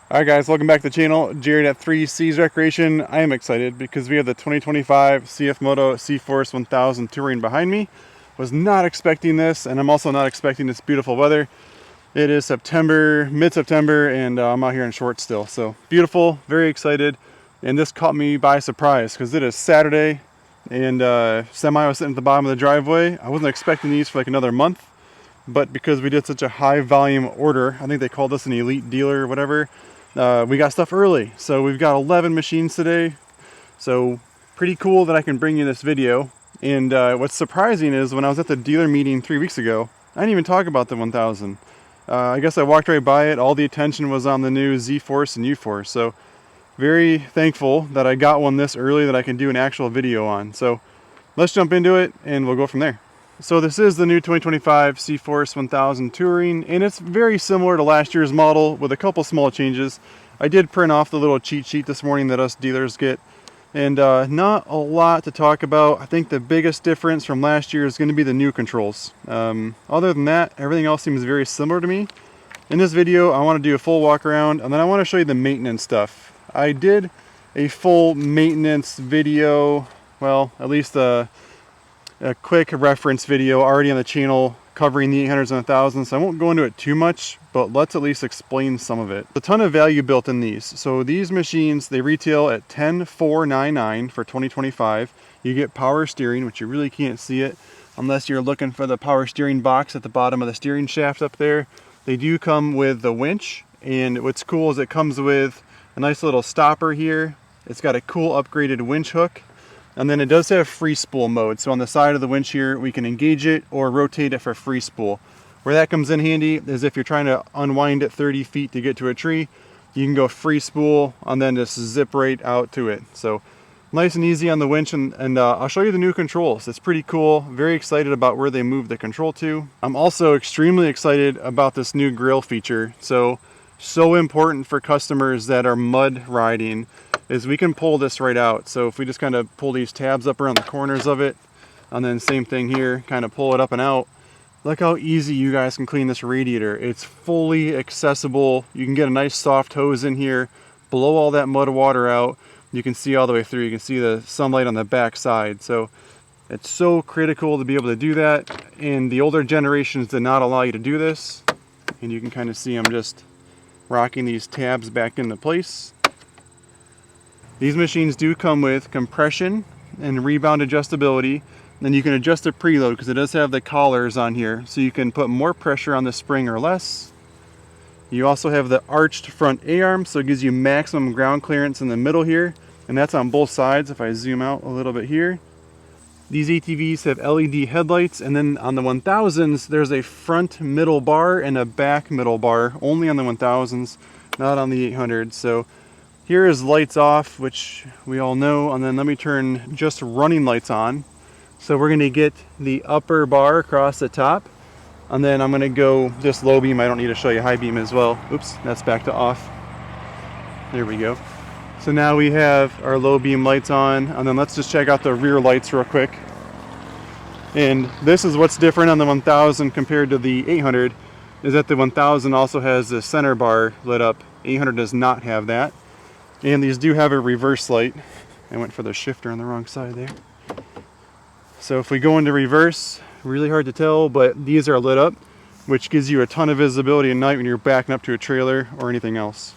Alright guys, welcome back to the channel. Jared at 3C's Recreation. I am excited because we have the 2025 CFMoto CForce 1000 Touring behind me. Was not expecting this, and I'm also not expecting this beautiful weather. It is September, mid-September, and I'm out here in shorts still. So beautiful, very excited. And this caught me by surprise because it is Saturday and semi was sitting at the bottom of the driveway. I wasn't expecting these for like another month, but because we did such a high volume order, I think they called us an elite dealer or whatever, we got stuff early. So we've got 11 machines today. So pretty cool that I can bring you this video. And what's surprising is when I was at the dealer meeting 3 weeks ago, I didn't even talk about the 1000. I guess I walked right by it. All the attention was on the new Z-Force and U-Force. So very thankful that I got one this early that I can do an actual video on. So let's jump into it and we'll go from there. So this is the new 2025 CForce 1000 Touring, and it's very similar to last year's model with a couple small changes. I did print off the little cheat sheet this morning that us dealers get, and not a lot to talk about. I think the biggest difference from last year is going to be the new controls. Other than that, everything else seems very similar to me. In this video, I want to do a full walk around, and then I want to show you the maintenance stuff. I did a full maintenance video, well, at least a quick reference video already on the channel covering the 800s and 1000s, so I won't go into it too much, but let's at least explain some of it. A ton of value built in these. So these machines, they retail at $10,499 for 2025. You get power steering, which you really can't see it unless you're looking for the power steering box at the bottom of the steering shaft up there. They do come with the winch, and what's cool is it comes with a nice little stopper here. It's got a cool upgraded winch hook. And then it does have free spool mode. So on the side of the winch here, we can engage it or rotate it for free spool. Where that comes in handy is if you're trying to unwind it 30 feet to get to a tree, you can go free spool and then just zip right out to it. So nice and easy on the winch, and I'll show you the new controls. It's pretty cool. Very excited about where they moved the control to. I'm also extremely excited about this new grill feature. So important for customers that are mud riding is we can pull this right out. So if we just kind of pull these tabs up around the corners of it, and then same thing here, kind of pull it up and out. Look how easy you guys can clean this radiator. It's fully accessible. You can get a nice soft hose in here, blow all that mud water out. You can see all the way through. You can see the sunlight on the back side. So it's so critical to be able to do that. And the older generations did not allow you to do this. And you can kind of see I'm just rocking these tabs back into place. These machines do come with compression and rebound adjustability. Then you can adjust the preload because it does have the collars on here, so you can put more pressure on the spring or less. You also have the arched front A-arm, so it gives you maximum ground clearance in the middle here, and that's on both sides if I zoom out a little bit here. These ATVs have LED headlights, and then on the 1000s there's a front middle bar and a back middle bar, only on the 1000s, not on the 800s. So here is lights off, which we all know, and then let me turn just running lights on. So we're going to get the upper bar across the top, and then I'm going to go just low beam. I don't need to show you high beam as well. Oops, that's back to off. There we go. So now we have our low beam lights on, and then let's just check out the rear lights real quick. And this is what's different on the 1000 compared to the 800, is that the 1000 also has the center bar lit up. 800 does not have that. And these do have a reverse light. I went for the shifter on the wrong side there. So if we go into reverse, really hard to tell, but these are lit up, which gives you a ton of visibility at night when you're backing up to a trailer or anything else.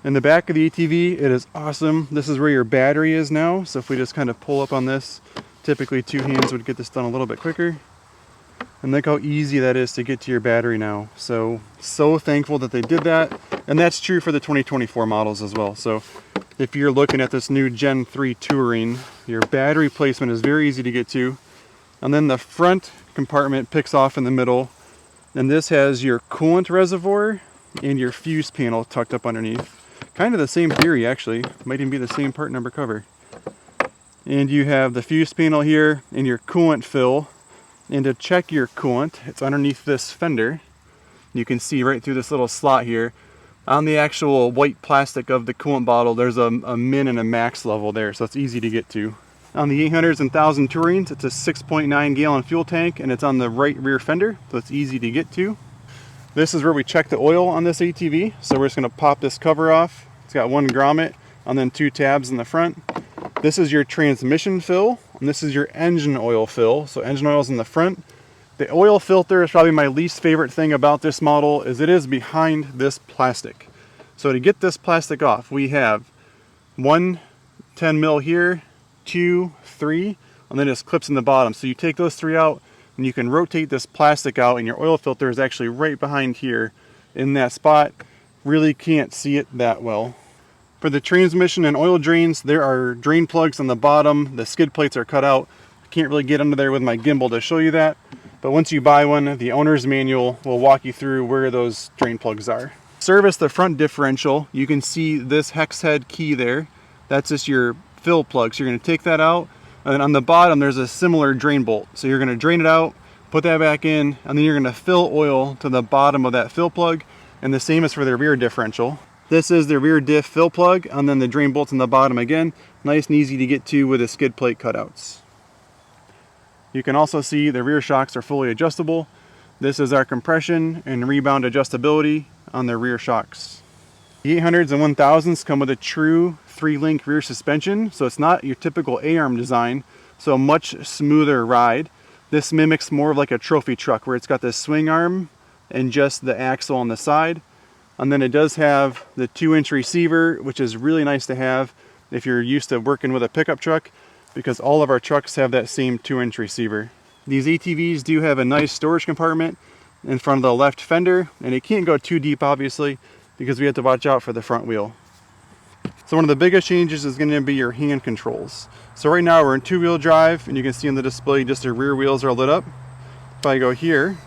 In the back of the ATV, it is awesome. This is where your battery is now. So if we just kind of pull up on this, typically two hands would get this done a little bit quicker. And look how easy that is to get to your battery now. So thankful that they did that. And that's true for the 2024 models as well. So if you're looking at this new Gen 3 Touring, your battery placement is very easy to get to. And then the front compartment picks off in the middle. And this has your coolant reservoir and your fuse panel tucked up underneath. Kind of the same theory, actually. Might even be the same part number cover. And you have the fuse panel here and your coolant fill. And to check your coolant, it's underneath this fender. You can see right through this little slot here. On the actual white plastic of the coolant bottle, there's a min and a max level there, so it's easy to get to. On the 800s and 1000 Tourings, it's a 6.9 gallon fuel tank, and it's on the right rear fender, so it's easy to get to. This is where we check the oil on this ATV. So we're just going to pop this cover off. It's got one grommet and then 2 tabs in the front. This is your transmission fill, and this is your engine oil fill. So engine oil is in the front. The oil filter is probably my least favorite thing about this model, is it is behind this plastic. So to get this plastic off, we have 1 10 mil here, 2, 3, and then it just clips in the bottom. So you take those 3 out, and you can rotate this plastic out, and your oil filter is actually right behind here in that spot. Really can't see it that well. For the transmission and oil drains, there are drain plugs on the bottom. The skid plates are cut out. I can't really get under there with my gimbal to show you that, but once you buy one, the owner's manual will walk you through where those drain plugs are. Service the front differential. You can see this hex head key there. That's just your fill plug. So you're going to take that out, and then on the bottom there's a similar drain bolt. So you're going to drain it out, put that back in, and then you're going to fill oil to the bottom of that fill plug. And the same is for the rear differential. This is the rear diff fill plug, and then the drain bolts on the bottom again. Nice and easy to get to with the skid plate cutouts. You can also see the rear shocks are fully adjustable. This is our compression and rebound adjustability on the rear shocks. The 800s and 1000s come with a true 3-link rear suspension, so it's not your typical A-arm design, so a much smoother ride. This mimics more of like a trophy truck where it's got this swing arm and just the axle on the side. And then it does have the 2-inch receiver, which is really nice to have if you're used to working with a pickup truck, because all of our trucks have that same 2-inch receiver. These ATVs do have a nice storage compartment in front of the left fender, and it can't go too deep obviously because we have to watch out for the front wheel. So one of the biggest changes is going to be your hand controls. So right now we're in 2-wheel drive, and you can see on the display just the rear wheels are lit up. If I go here,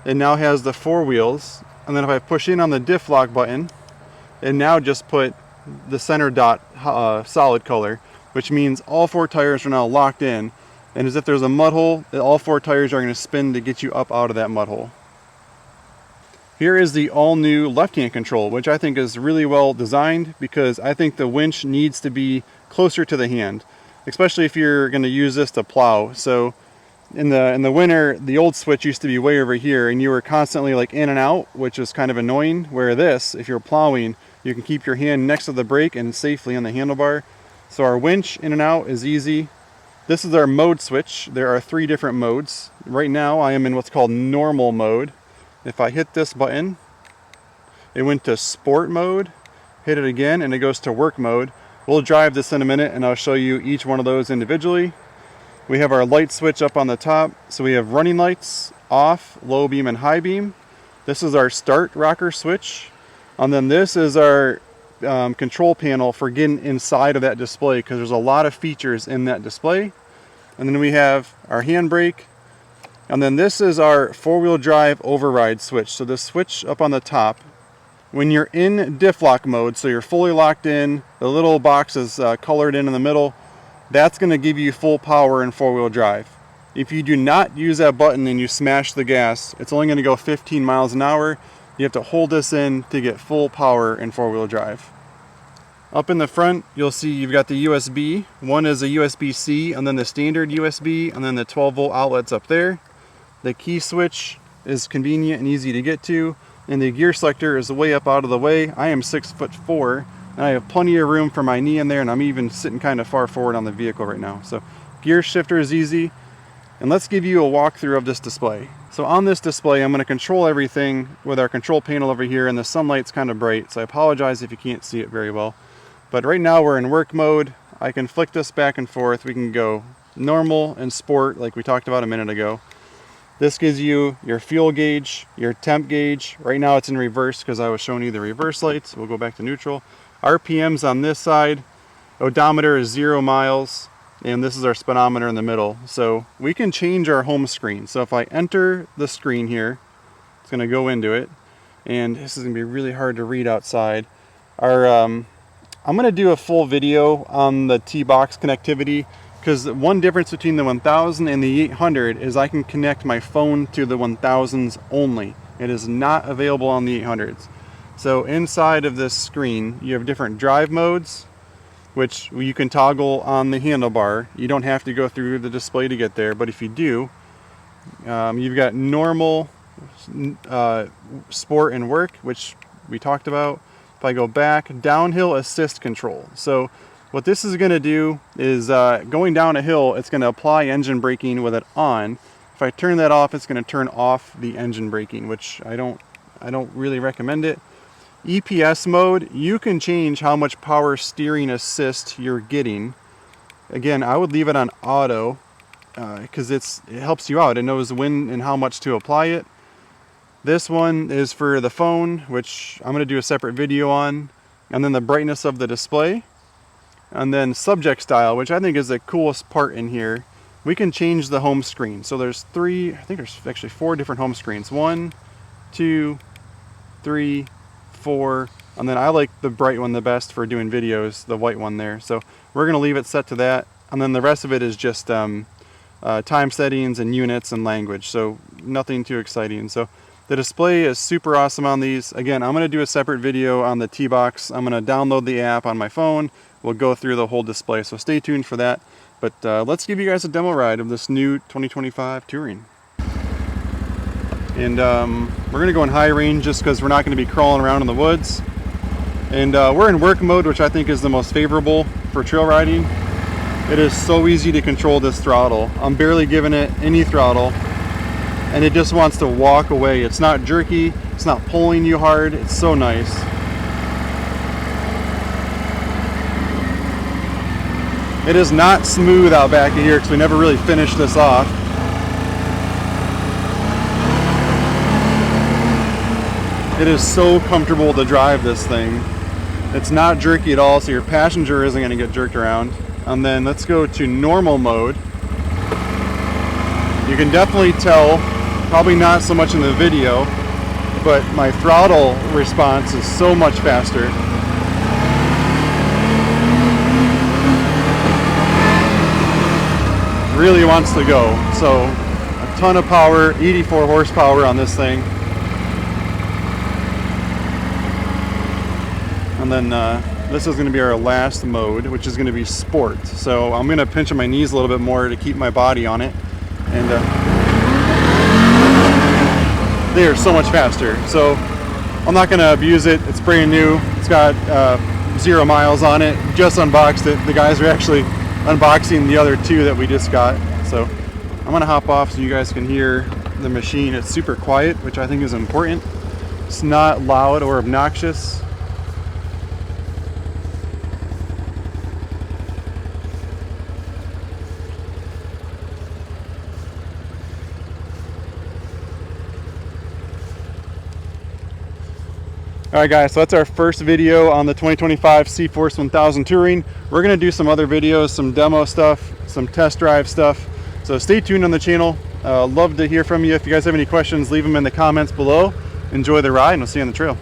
it now has the 4 wheels, and then if I push in on the diff lock button, it now just put the center dot solid color, which means all 4 tires are now locked in, and as if there's a mud hole, all 4 tires are going to spin to get you up out of that mud hole. Here is the all-new left-hand control, which I think is really well designed, because I think the winch needs to be closer to the hand, especially if you're going to use this to plow. So in the winter, the old switch used to be way over here, and you were constantly like in and out, which is kind of annoying. Where this, if you're plowing, you can keep your hand next to the brake and safely on the handlebar. So our winch in and out is easy. This is our mode switch. There are 3 different modes. Right now I am in what's called normal mode. If I hit this button, it went to sport mode. Hit it again and it goes to work mode. We'll drive this in a minute and I'll show you each one of those individually. We have our light switch up on the top. So we have running lights, off, low beam, and high beam. This is our start rocker switch. And then this is our control panel for getting inside of that display, because there's a lot of features in that display. And then we have our handbrake. And then this is our 4-wheel drive override switch. So the switch up on the top, when you're in diff lock mode, so you're fully locked in, the little box is colored in the middle, that's going to give you full power in 4-wheel drive. If you do not use that button and you smash the gas, it's only going to go 15 miles an hour. You have to hold this in to get full power in 4-wheel drive. Up in the front, you'll see you've got the USB. One is a USB-C, and then the standard USB, and then the 12-volt outlets up there. The key switch is convenient and easy to get to, and the gear selector is way up out of the way. I am 6'4", and I have plenty of room for my knee in there, and I'm even sitting kind of far forward on the vehicle right now. So gear shifter is easy. And let's give you a walkthrough of this display. So on this display, I'm going to control everything with our control panel over here, and the sunlight's kind of bright, so I apologize if you can't see it very well. But right now we're in work mode. I can flick this back and forth. We can go normal and sport like we talked about a minute ago. This gives you your fuel gauge, your temp gauge. Right now it's in reverse because I was showing you the reverse lights. We'll go back to neutral. RPMs on this side. Odometer is 0 miles. And this is our speedometer in the middle. So we can change our home screen. So if I enter the screen here, it's going to go into it. And this is going to be really hard to read outside. I'm going to do a full video on the T-Box connectivity, because one difference between the 1000 and the 800 is I can connect my phone to the 1000s only. It is not available on the 800s. So inside of this screen, you have different drive modes, which you can toggle on the handlebar. You don't have to go through the display to get there, but if you do, you've got normal, sport and work, which we talked about. If I go back, downhill assist control. So what this is going to do is going down a hill, it's going to apply engine braking with it on. If I turn that off, it's going to turn off the engine braking, which I don't really recommend it. EPS mode, you can change how much power steering assist you're getting. Again, I would leave it on auto because it helps you out. It knows when and how much to apply it. This one is for the phone, which I'm going to do a separate video on, and then the brightness of the display, and then subject style, which I think is the coolest part in here. We can change the home screen. So there's I think there's actually 4 different home screens. 1, 2, 3, 4, and then I like the bright one the best for doing videos, the white one there. So we're going to leave it set to that, and then the rest of it is just time settings and units and language, so nothing too exciting. So the display is super awesome on these. Again, I'm going to do a separate video on the T-Box. I'm going to download the app on my phone. We'll go through the whole display, so stay tuned for that. But let's give you guys a demo ride of this new 2025 Touring. And we're going to go in high range just because we're not going to be crawling around in the woods. And we're in work mode, which I think is the most favorable for trail riding. It is so easy to control this throttle. I'm barely giving it any throttle, and it just wants to walk away. It's not jerky, it's not pulling you hard, it's so nice. It is not smooth out back in here because we never really finished this off. It is so comfortable to drive this thing. It's not jerky at all, so your passenger isn't going to get jerked around. And then let's go to normal mode. You can definitely tell, probably not so much in the video, but my throttle response is so much faster. Really wants to go. So a ton of power, 84 horsepower on this thing. And then this is going to be our last mode, which is going to be sport. So I'm going to pinch on my knees a little bit more to keep my body on it. And they are so much faster. So I'm not going to abuse it. It's brand new. It's got 0 miles on it. Just unboxed it. The guys are actually unboxing the other 2 that we just got. So I'm going to hop off so you guys can hear the machine. It's super quiet, which I think is important. It's not loud or obnoxious. Alright guys, so that's our first video on the 2025 CForce 1000 Touring. We're going to do some other videos, some demo stuff, some test drive stuff. So stay tuned on the channel. Love to hear from you. If you guys have any questions, leave them in the comments below. Enjoy the ride, and we'll see you on the trail.